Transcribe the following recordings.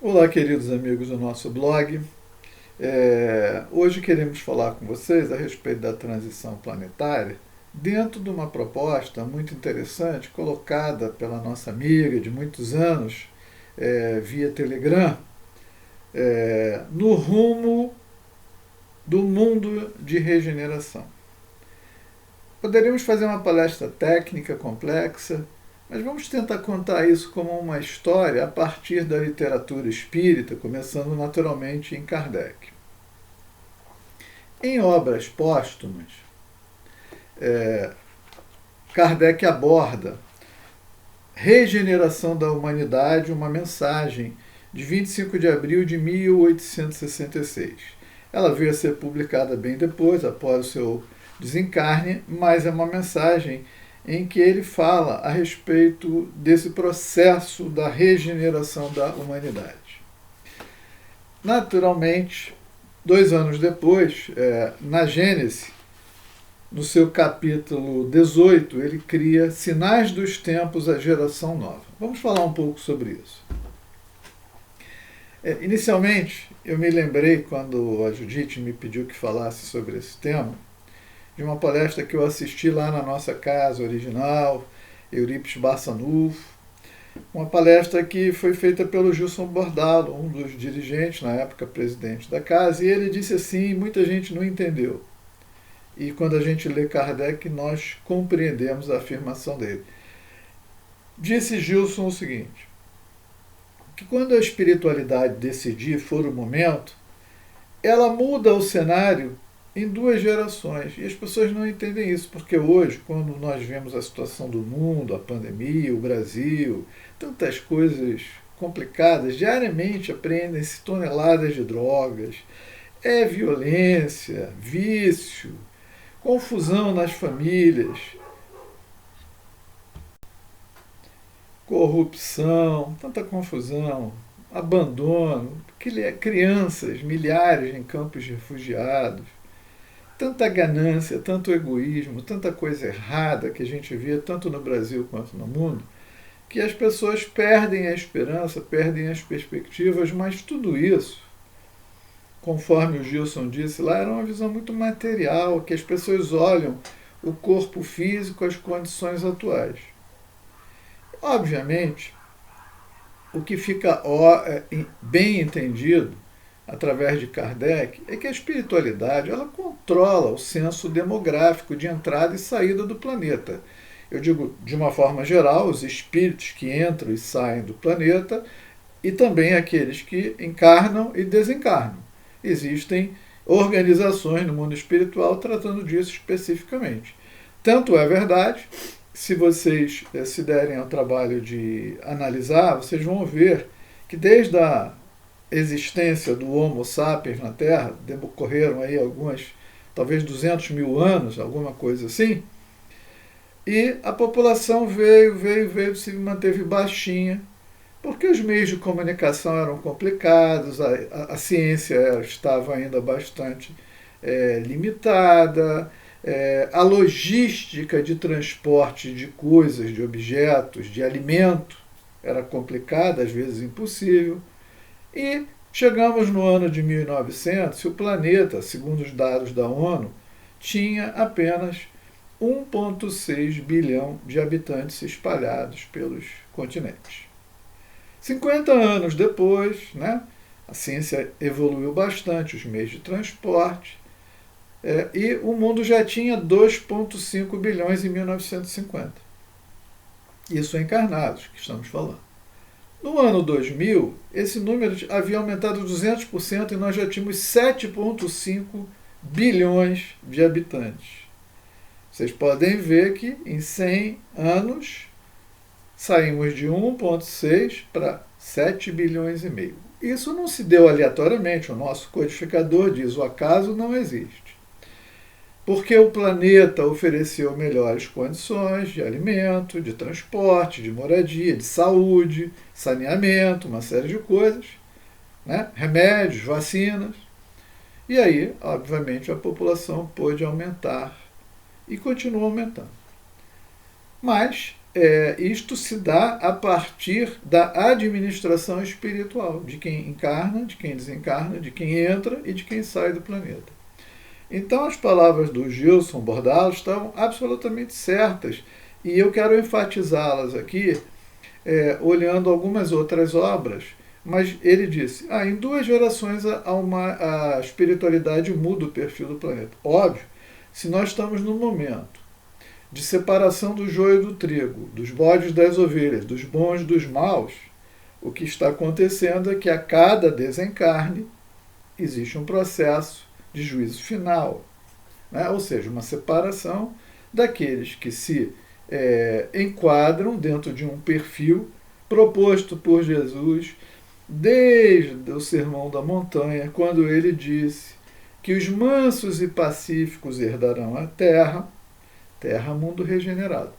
Olá, queridos amigos do nosso blog. Hoje queremos falar com vocês a respeito da transição planetária dentro de uma proposta muito interessante colocada pela nossa amiga de muitos anos via Telegram, no rumo do mundo de regeneração. Poderíamos fazer uma palestra técnica complexa, mas vamos tentar contar isso como uma história a partir da literatura espírita, começando naturalmente em Kardec. Em obras póstumas, Kardec aborda Regeneração da Humanidade, uma mensagem de 25 de abril de 1866. Ela veio a ser publicada bem depois, após o seu desencarne, mas é uma mensagem em que ele fala a respeito desse processo da regeneração da humanidade. Naturalmente, 2 anos depois, na Gênese, no seu capítulo 18, ele cria Sinais dos Tempos, a Geração Nova. Vamos falar um pouco sobre isso. Inicialmente, eu me lembrei, quando a Judite me pediu que falasse sobre esse tema, de uma palestra que eu assisti lá na nossa casa original, Eurípides Barçanufo, uma palestra que foi feita pelo Gilson Bordalo, um dos dirigentes, na época presidente da casa, e ele disse assim, muita gente não entendeu. E quando a gente lê Kardec, nós compreendemos a afirmação dele. Disse Gilson o seguinte, que quando a espiritualidade decidir for o momento, ela muda o cenário em 2 gerações. E as pessoas não entendem isso, porque hoje, quando nós vemos a situação do mundo, a pandemia, o Brasil, tantas coisas complicadas, diariamente apreendem-se toneladas de drogas, violência, vício, confusão nas famílias, corrupção, tanta confusão, abandono, crianças, milhares em campos de refugiados, tanta ganância, tanto egoísmo, tanta coisa errada que a gente vê tanto no Brasil quanto no mundo, que as pessoas perdem a esperança, perdem as perspectivas, mas tudo isso, conforme o Gilson disse lá, era uma visão muito material, que as pessoas olham o corpo físico, as condições atuais. Obviamente, o que fica bem entendido através de Kardec é que a espiritualidade ela controla o censo demográfico de entrada e saída do planeta. Eu digo, de uma forma geral, os espíritos que entram e saem do planeta e também aqueles que encarnam e desencarnam. Existem organizações no mundo espiritual tratando disso especificamente. Tanto é verdade, se vocês se derem ao trabalho de analisar, vocês vão ver que desde a existência do Homo sapiens na Terra, decorreram aí talvez 200 mil anos, alguma coisa assim, e a população veio, se manteve baixinha, porque os meios de comunicação eram complicados, a ciência estava ainda bastante limitada, a logística de transporte de coisas, de objetos, de alimento era complicada, às vezes impossível. E chegamos no ano de 1900 e o planeta, segundo os dados da ONU, tinha apenas 1,6 bilhão de habitantes espalhados pelos continentes. 50 anos depois, a ciência evoluiu bastante, os meios de transporte, e o mundo já tinha 2,5 bilhões em 1950. Isso encarnados que estamos falando. No ano 2000, esse número havia aumentado 200% e nós já tínhamos 7,5 bilhões de habitantes. Vocês podem ver que em 100 anos saímos de 1,6 para 7 bilhões e meio. Isso não se deu aleatoriamente, o nosso codificador diz o acaso não existe. Porque o planeta ofereceu melhores condições de alimento, de transporte, de moradia, de saúde, saneamento, uma série de coisas, remédios, vacinas. E aí, obviamente, a população pôde aumentar e continua aumentando. Mas isto se dá a partir da administração espiritual, de quem encarna, de quem desencarna, de quem entra e de quem sai do planeta. Então as palavras do Gilson Bordalo estão absolutamente certas, e eu quero enfatizá-las aqui, olhando algumas outras obras. Mas ele disse, em 2 gerações a espiritualidade muda o perfil do planeta. Óbvio, se nós estamos num momento de separação do joio do trigo, dos bodes das ovelhas, dos bons dos maus, o que está acontecendo é que a cada desencarne existe um processo de juízo final, né? Ou seja, uma separação daqueles que se enquadram dentro de um perfil proposto por Jesus desde o Sermão da Montanha, quando ele disse que os mansos e pacíficos herdarão a terra, mundo regenerado.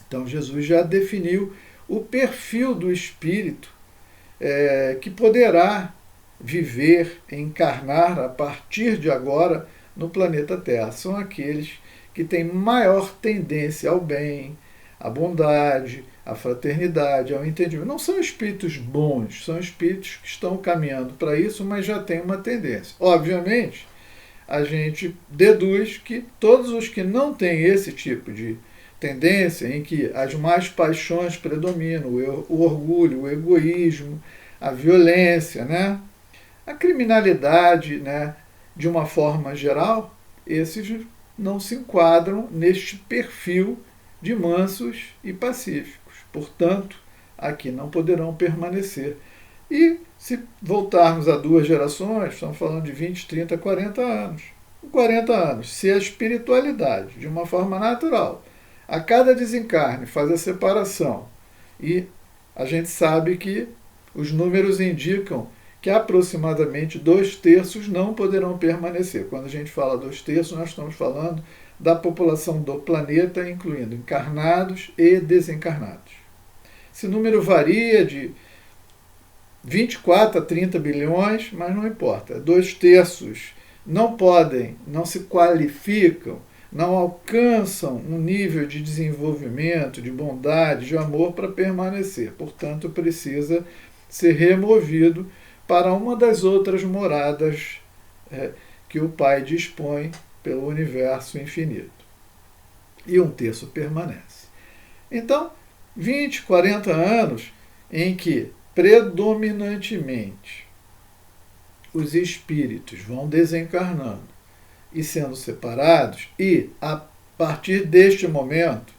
Então Jesus já definiu o perfil do espírito que poderá viver, encarnar a partir de agora no planeta Terra. São aqueles que têm maior tendência ao bem, à bondade, à fraternidade, ao entendimento. Não são espíritos bons, são espíritos que estão caminhando para isso, mas já têm uma tendência. Obviamente, a gente deduz que todos os que não têm esse tipo de tendência, em que as más paixões predominam, o orgulho, o egoísmo, a violência, né? A criminalidade, né? De uma forma geral, esses não se enquadram neste perfil de mansos e pacíficos. Portanto, aqui não poderão permanecer. E se voltarmos a 2 gerações, estamos falando de 20, 30, 40 anos. Com 40 anos, se a espiritualidade, de uma forma natural, a cada desencarne faz a separação, e a gente sabe que os números indicam que aproximadamente 2/3 não poderão permanecer. Quando a gente fala 2/3, nós estamos falando da população do planeta, incluindo encarnados e desencarnados. Esse número varia de 24 a 30 bilhões, mas não importa. 2/3 não podem, não se qualificam, não alcançam um nível de desenvolvimento, de bondade, de amor para permanecer. Portanto, precisa ser removido para uma das outras moradas que o Pai dispõe pelo universo infinito. E 1/3 permanece. Então, 20, 40 anos em que predominantemente os espíritos vão desencarnando e sendo separados, e a partir deste momento,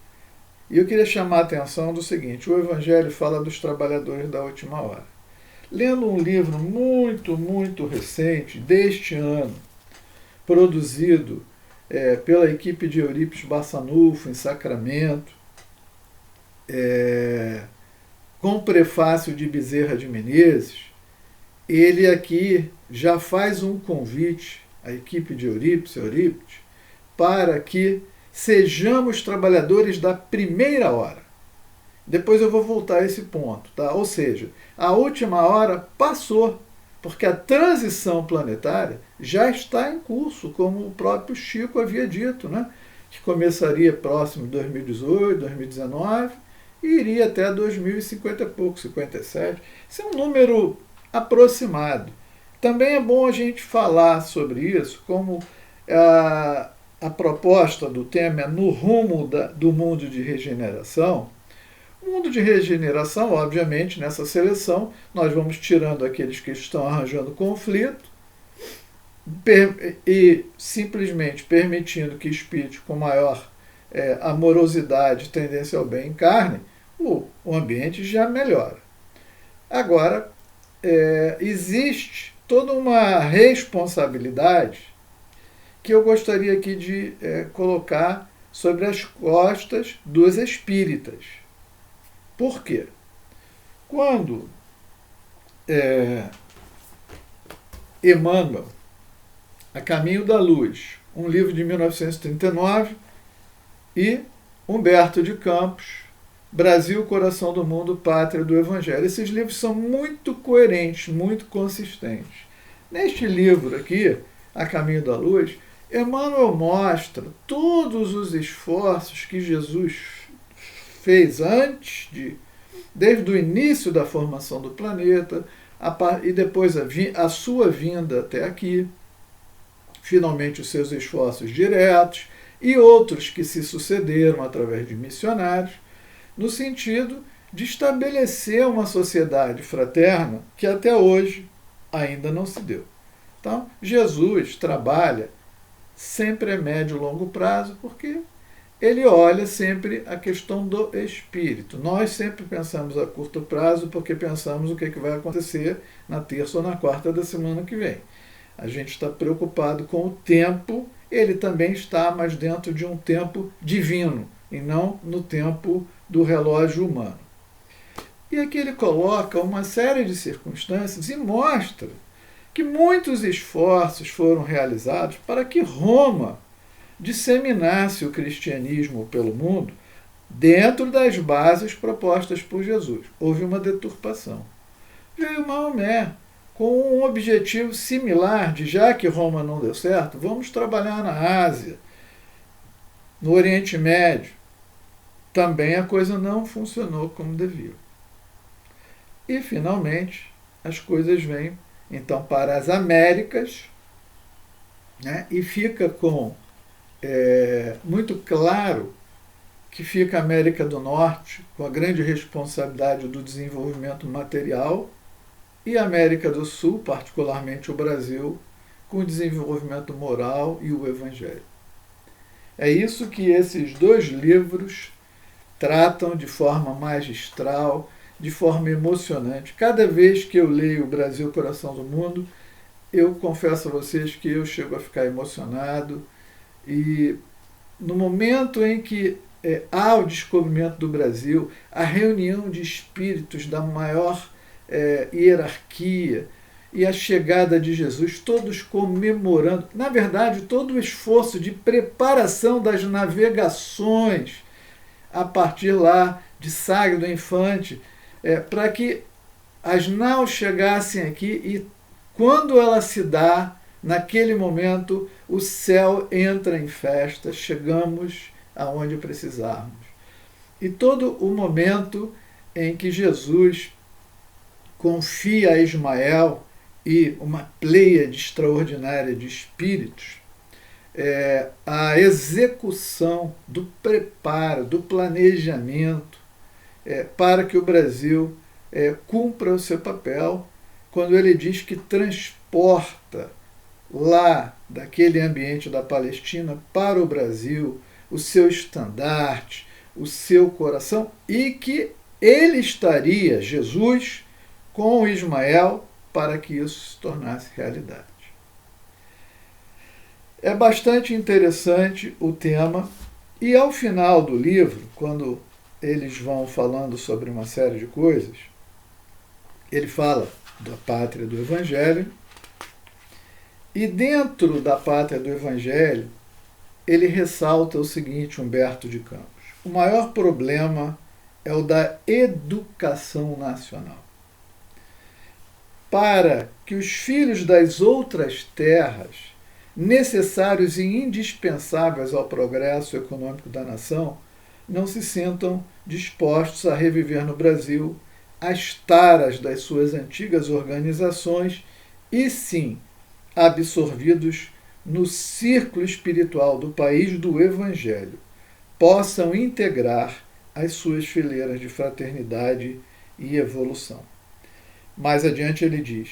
eu queria chamar a atenção do seguinte: o Evangelho fala dos trabalhadores da última hora. Lendo um livro muito, muito recente, deste ano, produzido pela equipe de Eurípides Barçanufo, em Sacramento, com o prefácio de Bezerra de Menezes, ele aqui já faz um convite à equipe de Eurípides para que sejamos trabalhadores da primeira hora. Depois eu vou voltar a esse ponto, tá? Ou seja, a última hora passou, porque a transição planetária já está em curso, como o próprio Chico havia dito, né? Que começaria próximo de 2018, 2019 e iria até 2050 e pouco, 57. Isso é um número aproximado. Também é bom a gente falar sobre isso, como a proposta do tema é no rumo do mundo de regeneração. O mundo de regeneração, obviamente, nessa seleção, nós vamos tirando aqueles que estão arranjando conflito e simplesmente permitindo que espíritos com maior amorosidade, tendência ao bem encarnem, o ambiente já melhora. Agora, existe toda uma responsabilidade que eu gostaria aqui de colocar sobre as costas dos espíritas. Por quê? Quando Emmanuel, A Caminho da Luz, um livro de 1939, e Humberto de Campos, Brasil, Coração do Mundo, Pátria do Evangelho. Esses livros são muito coerentes, muito consistentes. Neste livro aqui, A Caminho da Luz, Emmanuel mostra todos os esforços que Jesus fez desde o início da formação do planeta, e depois a sua vinda até aqui, finalmente os seus esforços diretos e outros que se sucederam através de missionários, no sentido de estabelecer uma sociedade fraterna que até hoje ainda não se deu. Então, Jesus trabalha sempre a médio e longo prazo, porque ele olha sempre a questão do espírito. Nós sempre pensamos a curto prazo, porque pensamos o que vai acontecer na terça ou na quarta da semana que vem. A gente está preocupado com o tempo, ele também está, mas dentro de um tempo divino, e não no tempo do relógio humano. E aqui ele coloca uma série de circunstâncias e mostra que muitos esforços foram realizados para que Roma disseminasse o cristianismo pelo mundo dentro das bases propostas por Jesus. Houve uma deturpação. Veio Maomé com um objetivo similar de, já que Roma não deu certo, vamos trabalhar na Ásia, no Oriente Médio. Também a coisa não funcionou como devia. E, finalmente, as coisas vêm, então, para as Américas, né? E fica muito claro que fica a América do Norte com a grande responsabilidade do desenvolvimento material e a América do Sul, particularmente o Brasil, com o desenvolvimento moral e o Evangelho. É isso que esses dois livros tratam de forma magistral, de forma emocionante. Cada vez que eu leio O Brasil, Coração do Mundo, eu confesso a vocês que eu chego a ficar emocionado. E no momento em que há o descobrimento do Brasil, a reunião de espíritos da maior hierarquia e a chegada de Jesus, todos comemorando, na verdade, todo o esforço de preparação das navegações a partir lá de Sagre do Infante, para que as naus chegassem aqui e, quando ela se dá, naquele momento, o céu entra em festa, chegamos aonde precisarmos. E todo o momento em que Jesus confia a Ismael e uma pleiade extraordinária de espíritos, a execução do preparo, do planejamento para que o Brasil cumpra o seu papel, quando ele diz que transporta lá daquele ambiente da Palestina para o Brasil o seu estandarte, o seu coração, e que ele estaria, Jesus, com Ismael, para que isso se tornasse realidade. É bastante interessante o tema, e ao final do livro, quando eles vão falando sobre uma série de coisas, ele fala da pátria do Evangelho, e dentro da pátria do Evangelho, ele ressalta o seguinte, Humberto de Campos: o maior problema é o da educação nacional. Para que os filhos das outras terras, necessários e indispensáveis ao progresso econômico da nação, não se sintam dispostos a reviver no Brasil as taras das suas antigas organizações e, sim, absorvidos no círculo espiritual do país do Evangelho, possam integrar as suas fileiras de fraternidade e evolução. Mais adiante ele diz: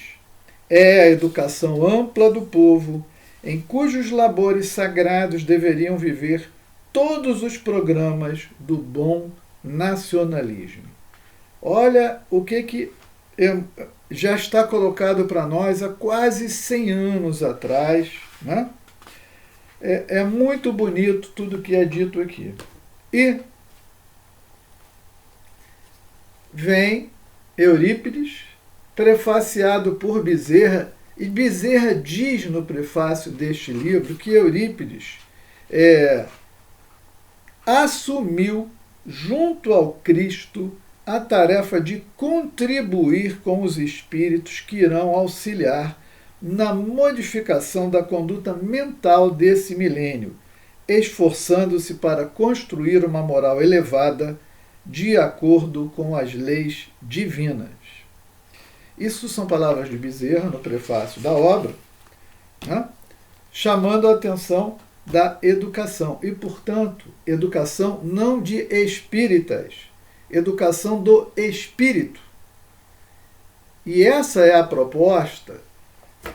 é a educação ampla do povo, em cujos labores sagrados deveriam viver todos os programas do bom nacionalismo. Olha o que já está colocado para nós há quase 100 anos atrás, né? É muito bonito tudo que é dito aqui. E vem Eurípides, prefaciado por Bezerra, e Bezerra diz no prefácio deste livro que Eurípides assumiu, junto ao Cristo, a tarefa de contribuir com os espíritos que irão auxiliar na modificação da conduta mental desse milênio, esforçando-se para construir uma moral elevada de acordo com as leis divinas. Isso são palavras de Bezerra no prefácio da obra, né? Chamando a atenção da educação. E, portanto, educação não de espíritas, educação do espírito. E essa é a proposta.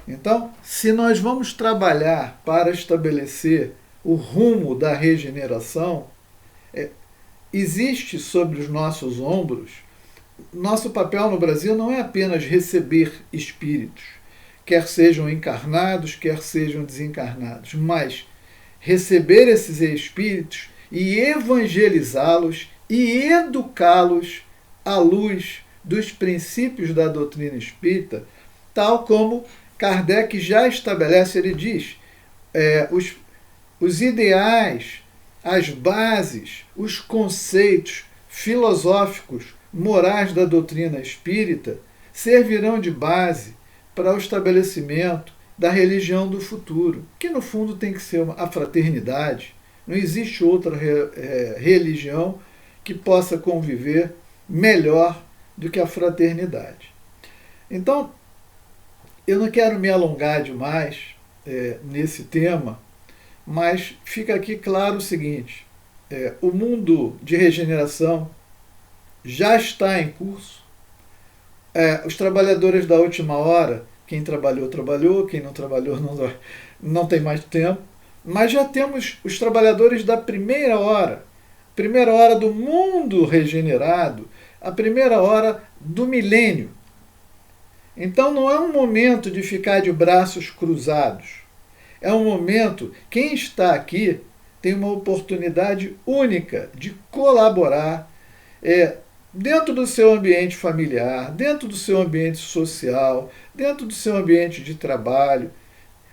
Então, se nós vamos trabalhar para estabelecer o rumo da regeneração, existe sobre os nossos ombros. Nosso papel no Brasil não é apenas receber espíritos, quer sejam encarnados, quer sejam desencarnados, mas receber esses espíritos e evangelizá-los e educá-los à luz dos princípios da doutrina espírita, tal como Kardec já estabelece. Ele diz, os ideais, as bases, os conceitos filosóficos, morais da doutrina espírita servirão de base para o estabelecimento da religião do futuro, que no fundo tem que ser a fraternidade. Não existe outra religião que possa conviver melhor do que a fraternidade. Então, eu não quero me alongar demais nesse tema, mas fica aqui claro o seguinte, o mundo de regeneração já está em curso. Os trabalhadores da última hora, quem trabalhou, trabalhou, quem não trabalhou, não tem mais tempo, mas já temos os trabalhadores da primeira hora do mundo regenerado, a primeira hora do milênio. Então não é um momento de ficar de braços cruzados, é um momento, quem está aqui tem uma oportunidade única de colaborar dentro do seu ambiente familiar, dentro do seu ambiente social, dentro do seu ambiente de trabalho,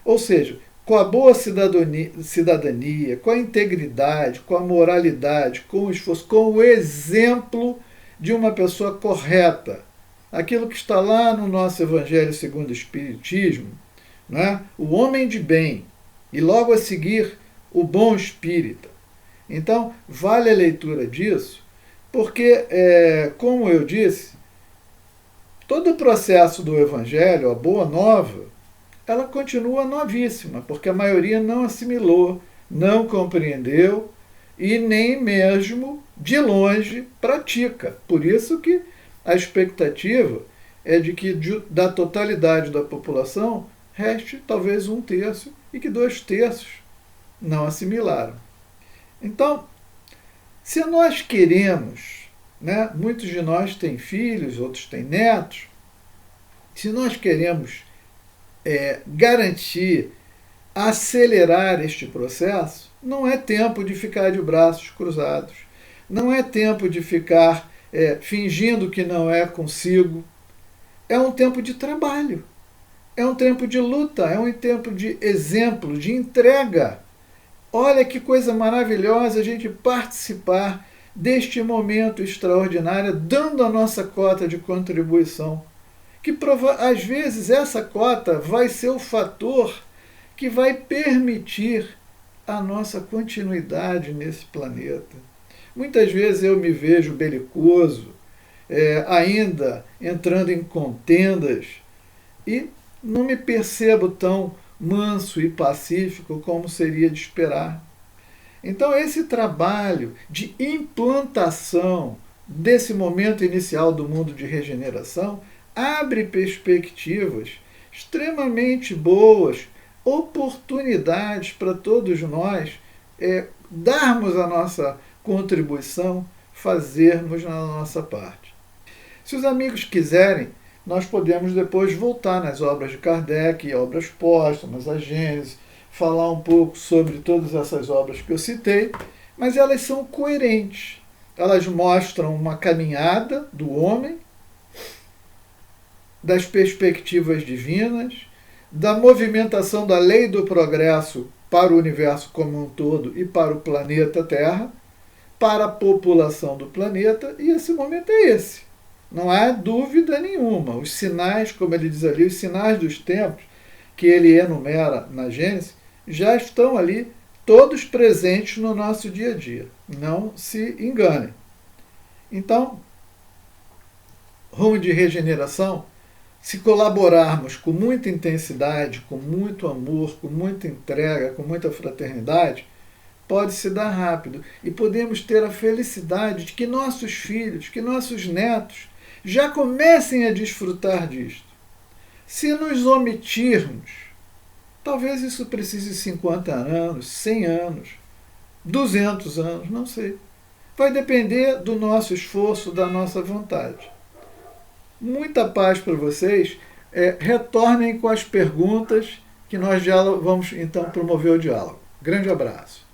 ou seja, com a boa cidadania, com a integridade, com a moralidade, com o esforço, com o exemplo de uma pessoa correta. Aquilo que está lá no nosso Evangelho segundo o Espiritismo, né? O homem de bem, e logo a seguir o bom espírita. Então, vale a leitura disso, porque, como eu disse, todo o processo do Evangelho, a Boa Nova, ela continua novíssima, porque a maioria não assimilou, não compreendeu e nem mesmo de longe pratica. Por isso que a expectativa é de que da totalidade da população reste talvez 1/3 e que 2/3 não assimilaram. Então, se nós queremos, né, muitos de nós têm filhos, outros têm netos, se nós queremos garantir, acelerar este processo, não é tempo de ficar de braços cruzados, não é tempo de ficar fingindo que não é consigo. É um tempo de trabalho, é um tempo de luta, é um tempo de exemplo, de entrega. Olha que coisa maravilhosa a gente participar deste momento extraordinário, dando a nossa cota de contribuição. Que às vezes essa cota vai ser o fator que vai permitir a nossa continuidade nesse planeta. Muitas vezes eu me vejo belicoso, ainda entrando em contendas, e não me percebo tão manso e pacífico como seria de esperar. Então, esse trabalho de implantação desse momento inicial do mundo de regeneração abre perspectivas extremamente boas, oportunidades para todos nós darmos a nossa contribuição, fazermos a nossa parte. Se os amigos quiserem, nós podemos depois voltar nas obras de Kardec, obras póstumas, a Gênese, falar um pouco sobre todas essas obras que eu citei, mas elas são coerentes. Elas mostram uma caminhada do homem, das perspectivas divinas, da movimentação da lei do progresso para o universo como um todo e para o planeta Terra, para a população do planeta, e esse momento é esse. Não há dúvida nenhuma. Os sinais, como ele diz ali, os sinais dos tempos, que ele enumera na Gênesis, já estão ali, todos presentes no nosso dia a dia. Não se enganem. Então, rumo de regeneração, se colaborarmos com muita intensidade, com muito amor, com muita entrega, com muita fraternidade, pode se dar rápido. E podemos ter a felicidade de que nossos filhos, que nossos netos, já comecem a desfrutar disto. Se nos omitirmos, talvez isso precise 50 anos, 100 anos, 200 anos, não sei. Vai depender do nosso esforço, da nossa vontade. Muita paz para vocês. Retornem com as perguntas que nós já vamos então promover o diálogo. Grande abraço.